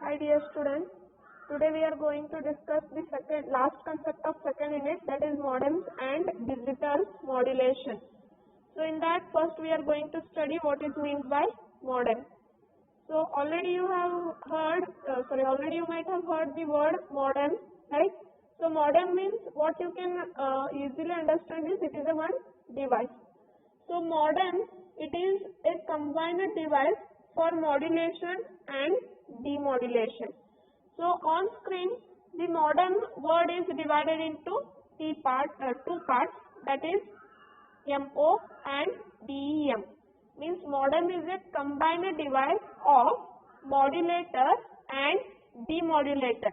Hi dear students, today we are going to discuss the last concept of second unit, that is modems and digital modulation. So in that first we are going to study what is meant by modem. So already you might have heard the word modem, right? So modem means what you can easily understand is it is a one device. So modem, it is a combined device for modulation and demodulation. So on screen, the modem word is divided into two parts, that is MO and DEM. Means modem is a combined device of modulator and demodulator.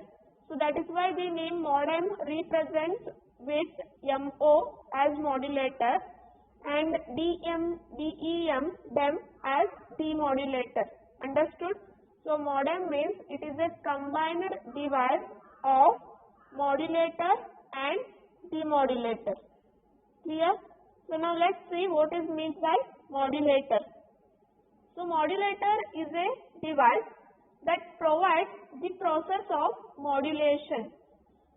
So that is why the name modem represents with MO as modulator and DEM them as demodulator. Understood? So modem means it is a combined device of modulator and demodulator. Clear? So now let's see what is meant by modulator. So modulator is a device that provides the process of modulation.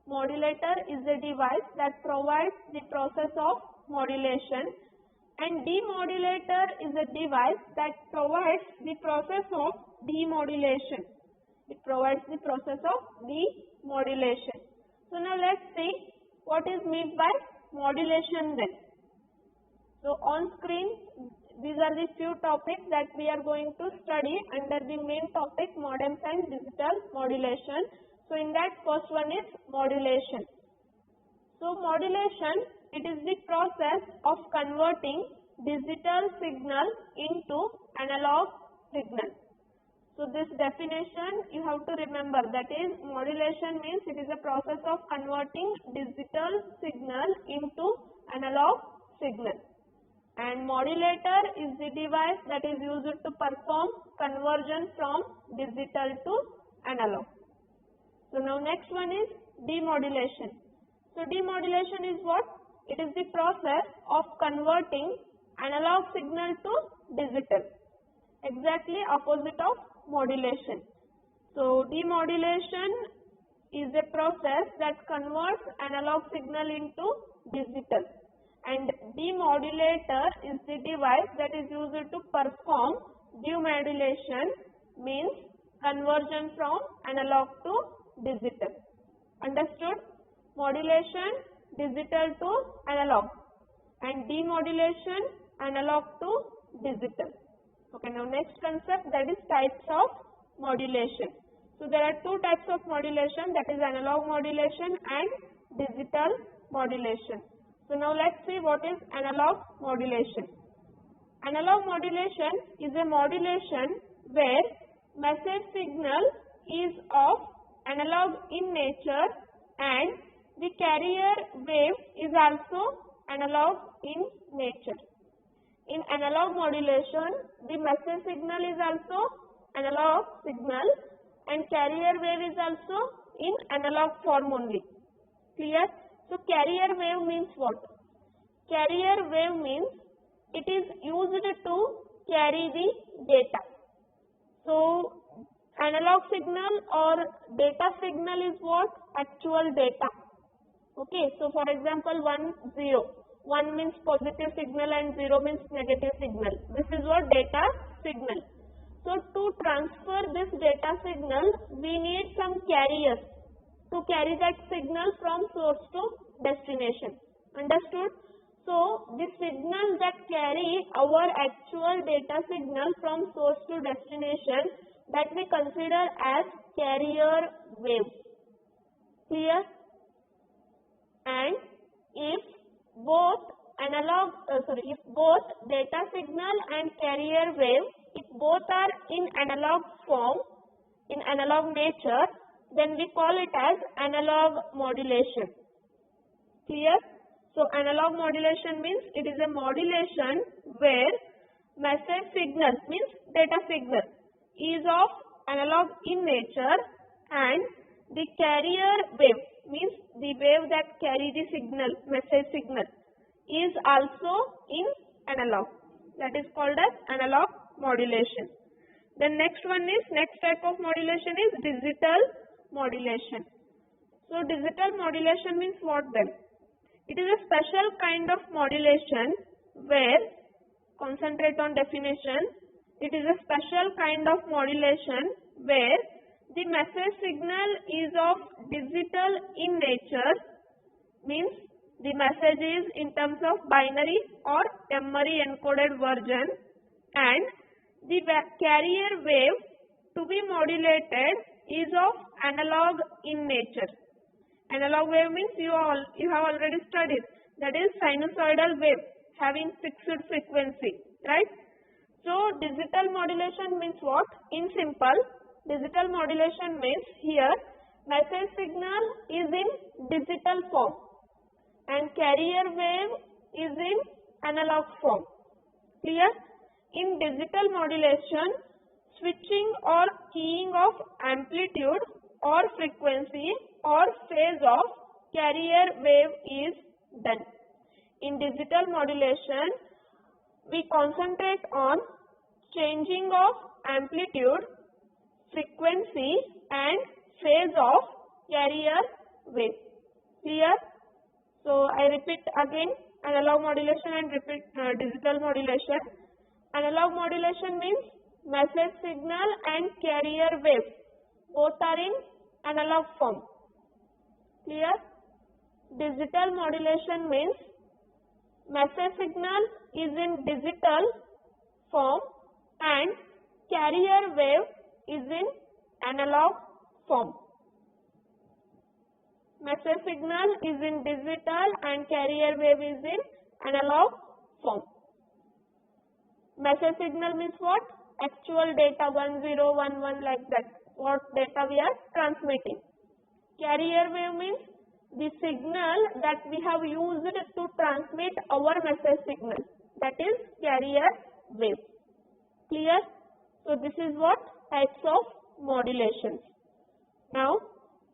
Modulator is a device that provides the process of modulation, and demodulator is a device that provides the process of demodulation. It provides the process of demodulation. So now let's see what is meant by modulation then. So on screen, these are the few topics that we are going to study under the main topic modems and digital modulation. So in that first one is modulation. So modulation, it is the process of converting digital signal into analog signal. So this definition you have to remember, that is modulation means it is a process of converting digital signal into analog signal. And modulator is the device that is used to perform conversion from digital to analog. So now next one is demodulation. So demodulation is what? It is the process of converting analog signal to digital. Exactly opposite of modulation. So demodulation is a process that converts analog signal into digital. And demodulator is the device that is used to perform demodulation, means conversion from analog to digital. Understood? Modulation, digital to analog, and demodulation, analog to digital. Okay, now next concept, that is types of modulation. So there are two types of modulation, that is analog modulation and digital modulation. So now let's see what is analog modulation. Analog modulation is a modulation where message signal is of analog in nature and the carrier wave is also analog in nature. In analog modulation, the message signal is also analog signal and carrier wave is also in analog form only. Clear? So carrier wave means what? Carrier wave means it is used to carry the data. So analog signal or data signal is what? Actual data. Okay, so for example 1, 0. 1 means positive signal and 0 means negative signal. This is what? Data signal. So to transfer this data signal, we need some carriers to carry that signal from source to destination. Understood? So the signal that carry our actual data signal from source to destination, that we consider as carrier wave. Clear? And if both data signal and carrier wave, if both are in analog form, in analog nature, then we call it as analog modulation. Clear? So analog modulation means it is a modulation where message signal means data signal is of analog in nature and the carrier wave means the wave that carry the signal, message signal, is also in analog. That is called as analog modulation. Then next type of modulation is digital modulation. So digital modulation means what then? It is a special kind of modulation where, concentrate on definition, it is a special kind of modulation where the message signal is of digital in nature, means the message is in terms of binary or memory encoded version, and the carrier wave to be modulated is of analog in nature. Analog wave means you have already studied, that is sinusoidal wave having fixed frequency, right? So digital modulation means what? In simple, digital modulation means here message signal is in digital form and carrier wave is in analog form. Clear? In digital modulation, switching or keying of amplitude or frequency or phase of carrier wave is done. In digital modulation, we concentrate on changing of amplitude, frequency and phase of carrier wave. Clear? So I repeat again, analog modulation and digital modulation. Analog modulation means message signal and carrier wave both are in analog form. Clear? Digital modulation means message signal is in digital form and carrier wave is in analog form. Message signal is in digital and carrier wave is in analog form. Message signal means what? Actual data 1011 like that, what data we are transmitting. Carrier wave means the signal that we have used to transmit our message signal, that is carrier wave. Clear? So this is what types of modulations. Now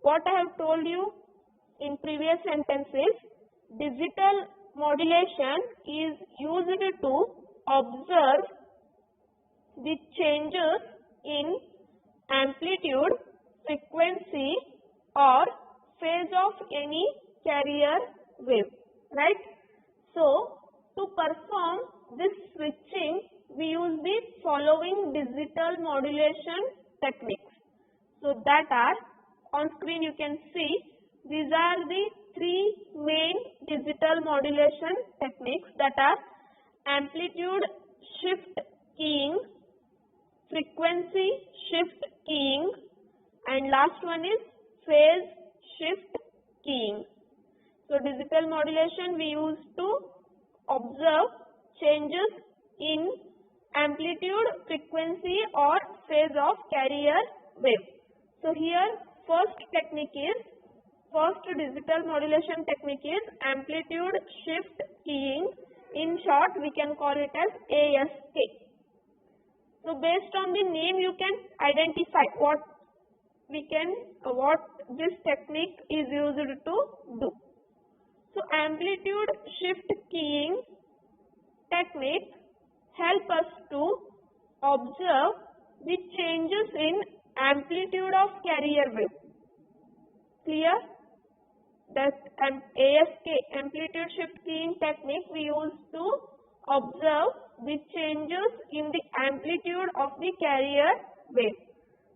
what I have told you in previous sentences, digital modulation is used to observe the changes in amplitude, frequency or phase of any carrier wave, right? So to perform this switching, we use the following digital modulation techniques. So that are, on screen you can see, these are the three main digital modulation techniques, that are amplitude shift keying, frequency shift keying and last one is phase shift keying. So digital modulation we use to observe changes in amplitude, frequency or phase of carrier wave. So here first digital modulation technique is amplitude shift keying. In short we can call it as ASK. So based on the name you can identify what this technique is used to do. So amplitude shift keying technique help us to observe the changes in amplitude of carrier wave. Clear? That ASK, amplitude shift keying technique, we use to observe the changes in the amplitude of the carrier wave.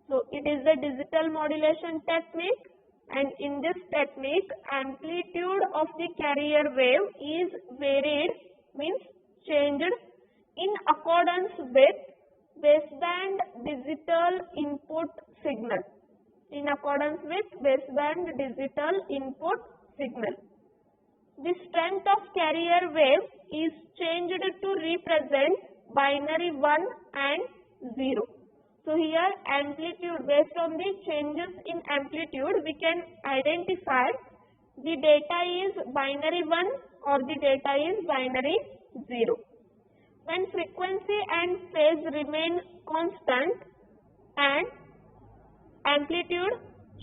So it is the digital modulation technique, and in this technique amplitude of the carrier wave is varied, means changed in accordance with baseband digital input signal. In accordance with baseband digital input signal. The strength of carrier wave is changed to represent binary 1 and 0. So here amplitude, based on the changes in amplitude we can identify the data is binary 1 or the data is binary 0. When frequency and phase remain constant and amplitude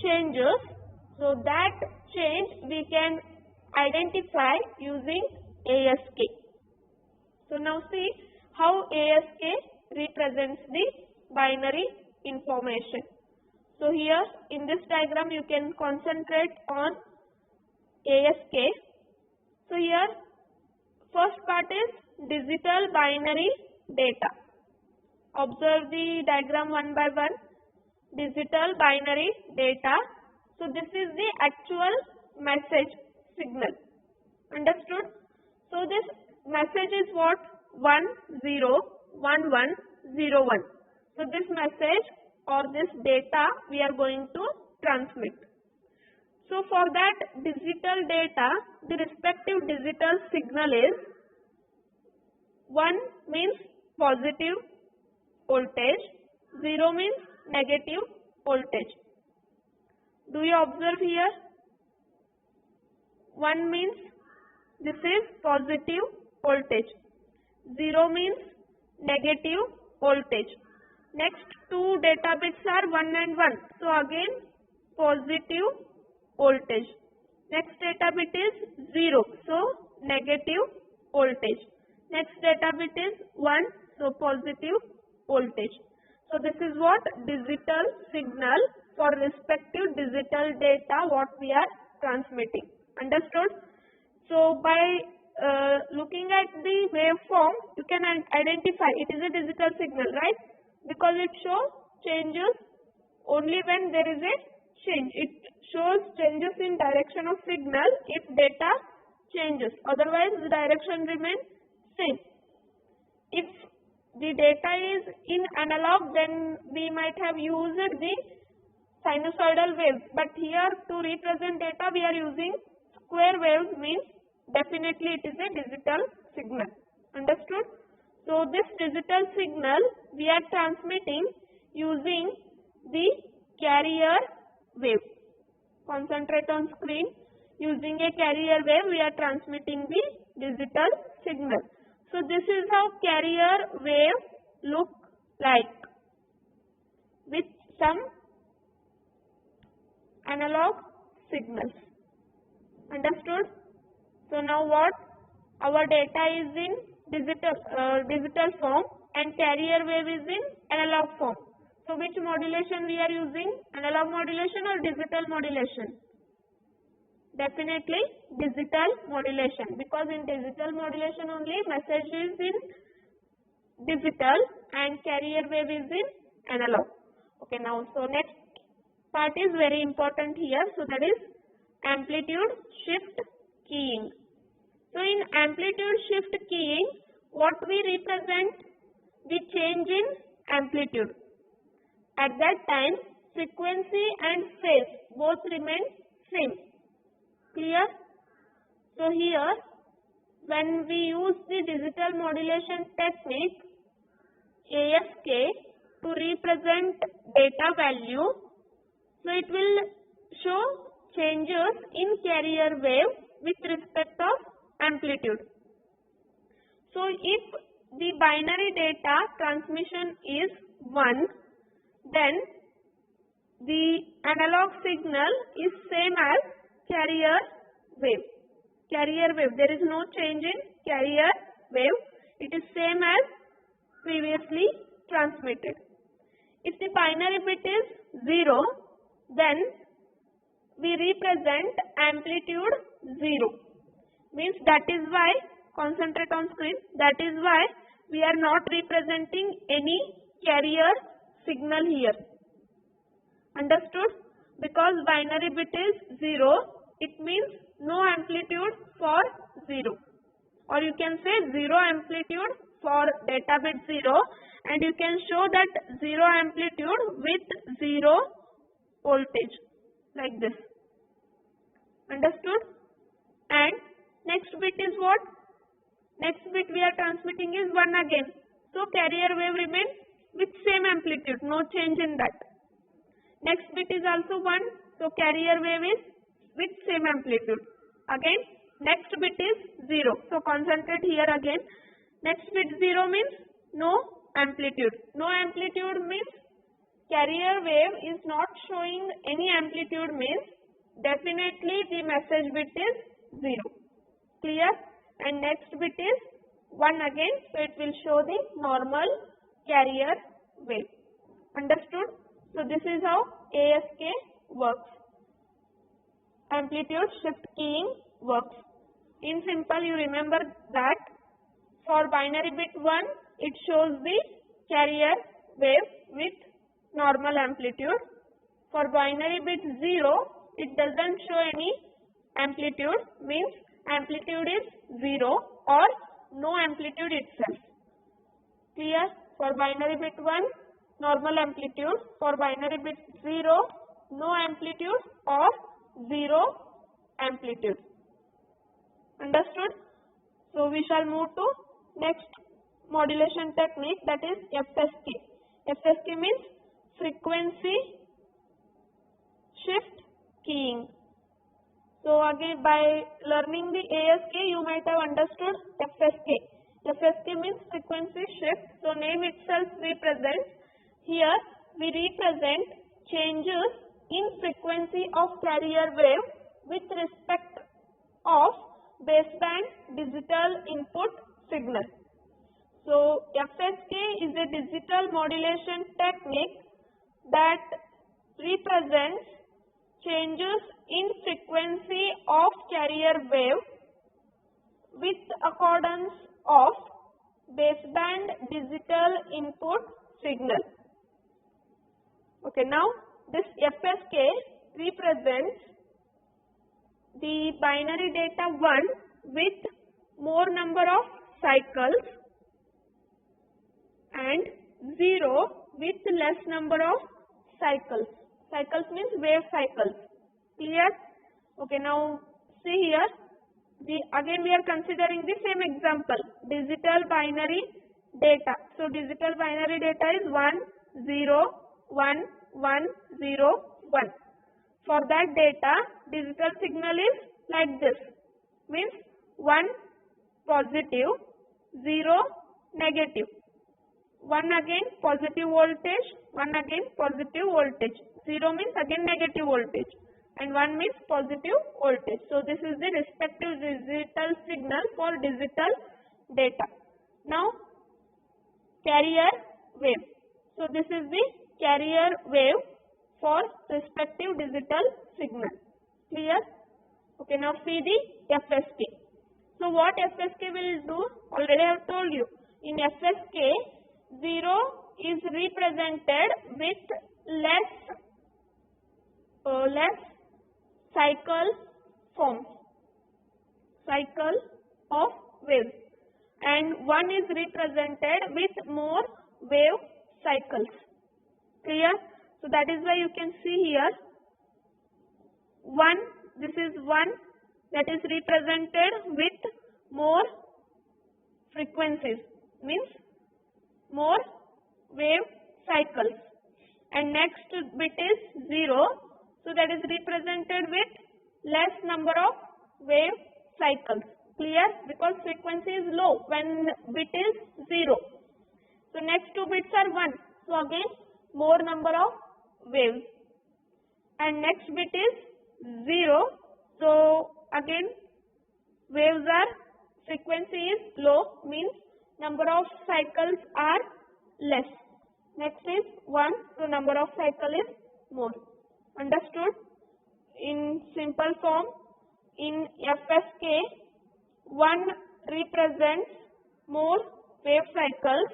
changes, so that change we can identify using ASK. So now see how ASK represents the binary information. So here in this diagram you can concentrate on ASK. So here first part is digital binary data. Observe the diagram one by one. Digital binary data. So this is the actual message signal. Understood? So this message is what? 101101. So this message or this data we are going to transmit. So for that digital data, the respective digital signal is 1 means positive voltage, 0 means negative voltage. Do you observe here? 1 means this is positive voltage, 0 means negative voltage. Next two data bits are 1 and 1. So again positive voltage. Next data bit is 0. So negative voltage. Next data bit is 1. So positive voltage. So this is what digital signal for respective digital data what we are transmitting. Understood? So by looking at the waveform, you can identify it is a digital signal, right? Because it shows changes only when there is a change. It shows changes in direction of signal if data changes. Otherwise, the direction remains same. If the data is in analog, then we might have used the sinusoidal waves. But here to represent data, we are using square waves, means definitely it is a digital signal. Understood? So this digital signal we are transmitting using the carrier wave. Concentrate on screen. Using a carrier wave we are transmitting the digital signal. So this is how carrier wave look like with some analog signals. Understood? So now what? Our data is in digital form and carrier wave is in analog form. So which modulation we are using? Analog modulation or digital modulation? Definitely digital modulation, because in digital modulation only message is in digital and carrier wave is in analog. Okay, now so next part is very important here. So that is amplitude shift keying. So in amplitude shift keying, what we represent? The change in amplitude. At that time, frequency and phase both remain same. Clear? So here, when we use the digital modulation technique, ASK, to represent data value, so it will show changes in carrier wave with respect of amplitude. So if the binary data transmission is 1, then the analog signal is same as carrier wave. Carrier wave, there is no change in carrier wave. It is same as previously transmitted. If the binary bit is 0, then we represent amplitude 0. Means that is why, concentrate on screen, that is why we are not representing any carrier signal here. Understood? Because binary bit is 0, it means no amplitude for 0. Or you can say 0 amplitude for data bit 0, and you can show that 0 amplitude with 0 voltage like this. Understood? And next bit is what? Next bit we are transmitting is 1 again. So carrier wave remains with same amplitude, no change in that. Next bit is also 1. So carrier wave is with same amplitude. Again, next bit is 0. So concentrate here again. Next bit 0 means no amplitude. No amplitude means carrier wave is not showing any amplitude, means definitely the message bit is 0. Clear? And next bit is 1 again. So it will show the normal carrier wave. Understood? So this is how ASK works. Amplitude shift keying works. In simple, you remember that for binary bit 1, it shows the carrier wave with normal amplitude. For binary bit 0, it doesn't show any amplitude, means amplitude is 0 or no amplitude itself. Clear? For binary bit 1, normal amplitude. For binary bit 0, no amplitude or 0 amplitude. Understood? So we shall move to next modulation technique, that is FSK. FSK means frequency shift keying. So again, by learning the ASK, you might have understood FSK. FSK means frequency shift. So name itself represents. Here we represent changes in frequency of carrier wave with respect of baseband digital input signal. So FSK is a digital modulation technique that represents changes in frequency of carrier wave with accordance of baseband digital input signal. Okay, now this FSK represents the binary data 1 with more number of cycles and 0 with less number of cycles. Cycles means wave cycles. Clear? Okay, now see here. Again we are considering the same example, digital binary data. So digital binary data is 1 0 1 1 0 1. For that data, digital signal is like this, means 1 positive, 0 negative, 1 again positive voltage, 1 again positive voltage, 0 means again negative voltage, and 1 means positive voltage. So this is the respective digital signal for digital data. Now carrier wave. So this is the carrier wave for respective digital signal. Clear? Okay, now see the FSK. So what FSK will do? Already I have told you. In FSK, 0 is represented with less cycle forms, cycle of waves, and 1 is represented with more wave cycles. Clear? So that is why you can see here 1, this is 1 that is represented with more frequencies, means more wave cycles, and next bit is 0, so that is represented with less number of wave cycles. Clear? Because frequency is low when bit is 0. So next two bits are 1, so again more number of waves, and next bit is 0, so again waves are, frequency is low, means number of cycles are less. Next is 1, so number of cycle is more. Understood? In simple form, in FSK, 1 represents more wave cycles,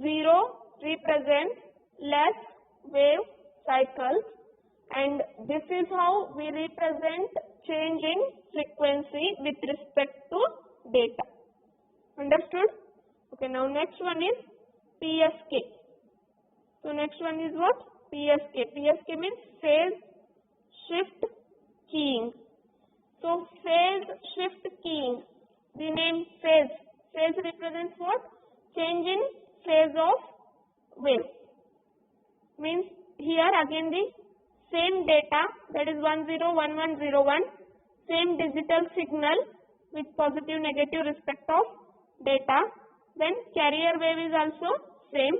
0 represents less wave cycles, and this is how we represent change in frequency with respect to data. Understood? Okay, now next one is PSK. So next one is what? PSK. PSK means phase shift keying. So phase shift keying, the name phase. Phase represents what? Change in phase of wave. Means here again the same data, that is 101101, same digital signal with positive negative respect of data, then carrier wave is also same.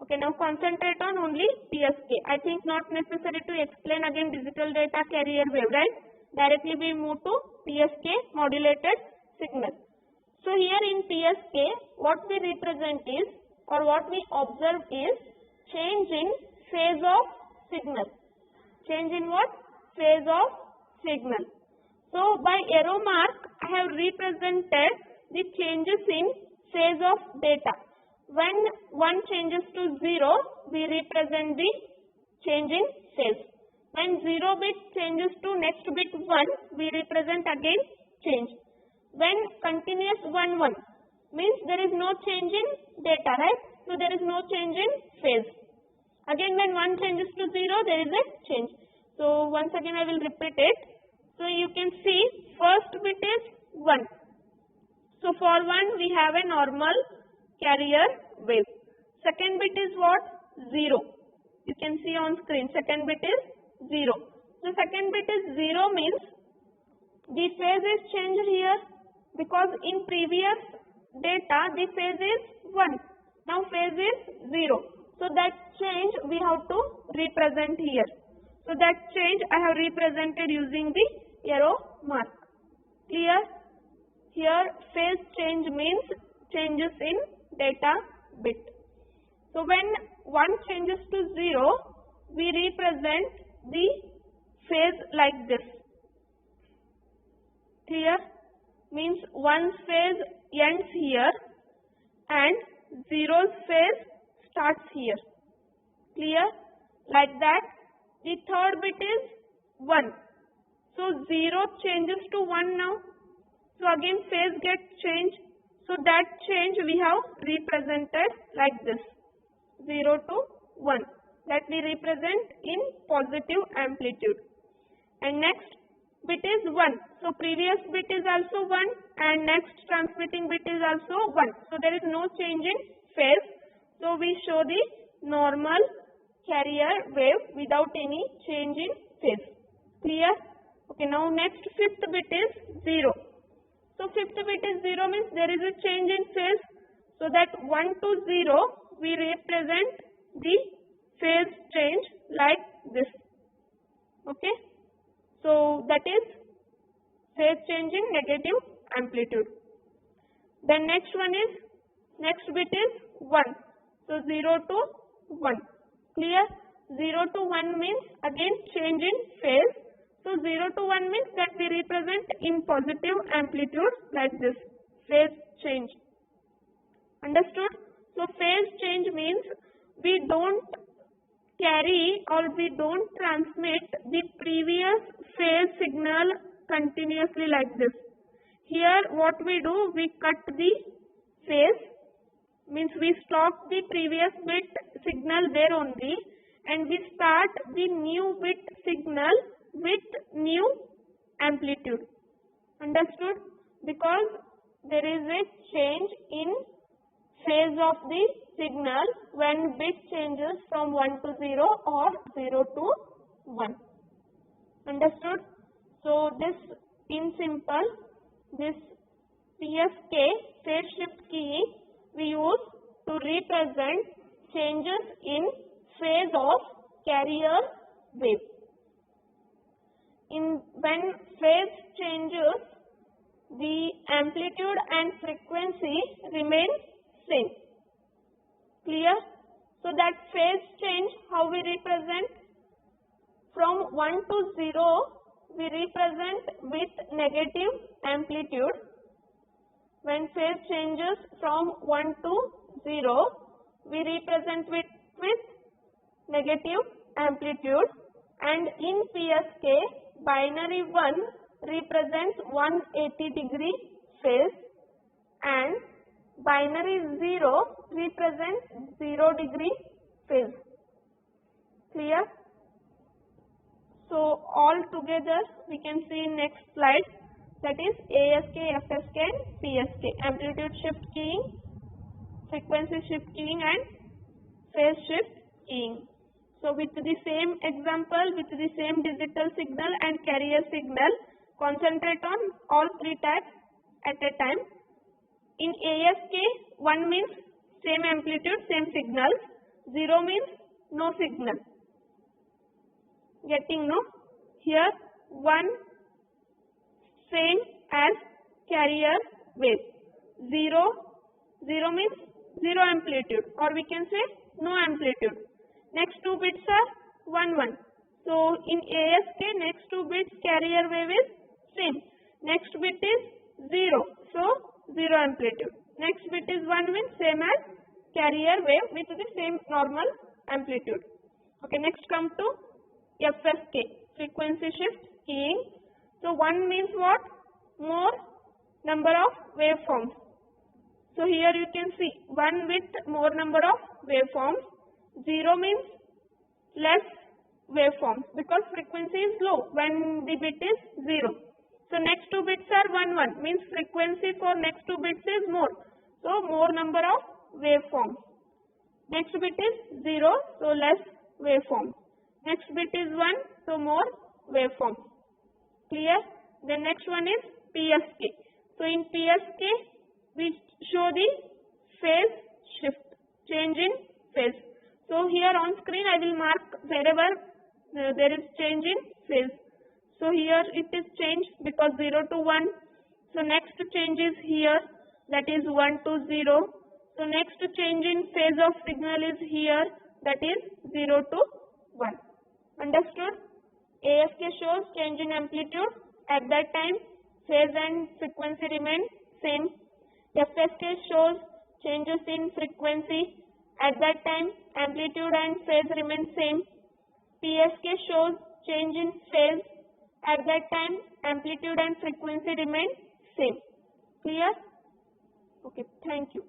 Okay, now concentrate on only PSK. I think not necessary to explain again digital data carrier wave, right? Directly we move to PSK modulated signal. So here in PSK, what we represent is, or what we observe is, change in phase of signal. Change in what? Phase of signal. So by arrow mark I have represented the changes in phase of data. When 1 changes to 0, we represent the change in phase. When 0 bit changes to next bit 1, we represent again change. When continuous 1 1 means there is no change in data, right? So there is no change in phase. Again when 1 changes to 0, there is a change. So once again I will repeat it. So you can see first bit is 1. So for 1 we have a normal carrier wave. Second bit is what? 0. You can see on screen second bit is 0. So second bit is 0 means the phase is changed here, because in previous data the phase is 1. Now phase is 0. So that change we have to represent here. So that change I have represented using the arrow mark. Clear? Here phase change means changes in data bit. So when 1 changes to 0, we represent the phase like this. Clear? Means 1's phase ends here and 0's phase starts here. Clear? Like that. The third bit is 1. So 0 changes to 1 now. So again phase gets changed. So that change we have represented like this. 0 to 1. That we represent in positive amplitude. And next bit is 1. So previous bit is also 1 and next transmitting bit is also 1. So there is no change in phase. So we show the normal carrier wave without any change in phase. Clear? Okay, now next fifth bit is 0. So fifth bit is 0 means there is a change in phase. So that 1 to 0 we represent the phase change like this. Okay. So that is phase change in negative amplitude. Then next one is, next bit is 1. So 0 to 1. Clear? 0 to 1 means again change in phase. So 0 to 1 means that we represent in positive amplitude like this. Phase change. Understood? So phase change means we don't carry or we don't transmit the previous phase signal continuously like this. Here what we do, we cut the phase, means we stop the previous bit signal there only and we start the new bit signal with new amplitude. Understood? Because there is a change in phase of the signal when bit changes from 1 to 0 or 0 to 1. Understood? So this in simple, this PSK phase shift keying we use to represent changes in phase of carrier wave. When phase changes, the amplitude and frequency remain same. Clear? So that phase change, how we represent? From 1 to 0, we represent with negative amplitude. When phase changes from 1 to 0, we represent with negative amplitude. And in PSK, binary 1 represents 180 degree phase and binary 0 represents 0 degree phase. Clear? So all together we can see in next slide, that is ASK, FSK and PSK, amplitude shift keying, frequency shift keying and phase shift keying. So with the same example, with the same digital signal and carrier signal, concentrate on all three tags at a time. In ASK, 1 means same amplitude, same signals, 0 means no signal. Getting no? Here 1 same as carrier wave. 0 means 0 amplitude, or we can say no amplitude. Next two bits are 1 1. So in ASK next two bits carrier wave is same. Next bit is 0. So 0 amplitude. Next bit is 1 means same as carrier wave with the same normal amplitude. Okay, next come to FSK, frequency shift keying. So 1 means what? More number of waveforms. So here you can see 1 with more number of waveforms. 0 means less waveforms because frequency is low when the bit is 0. So next two bits are 1 1 means frequency for next two bits is more. So more number of waveforms. Next bit is 0, so less waveforms. Next bit is 1, so more waveforms. Clear? The next one is PSK. So in PSK we show the phase shift, change in phase. So here on screen I will mark wherever there is change in phase. So here it is changed because 0 to 1. So next change is here, that is 1 to 0. So next change in phase of signal is here, that is 0 to 1. Understood? ASK shows change in amplitude. At that time phase and frequency remain same. FSK shows changes in frequency. At that time amplitude and phase remain same. PSK shows change in phase. At that time amplitude and frequency remain same. Clear? Okay, thank you.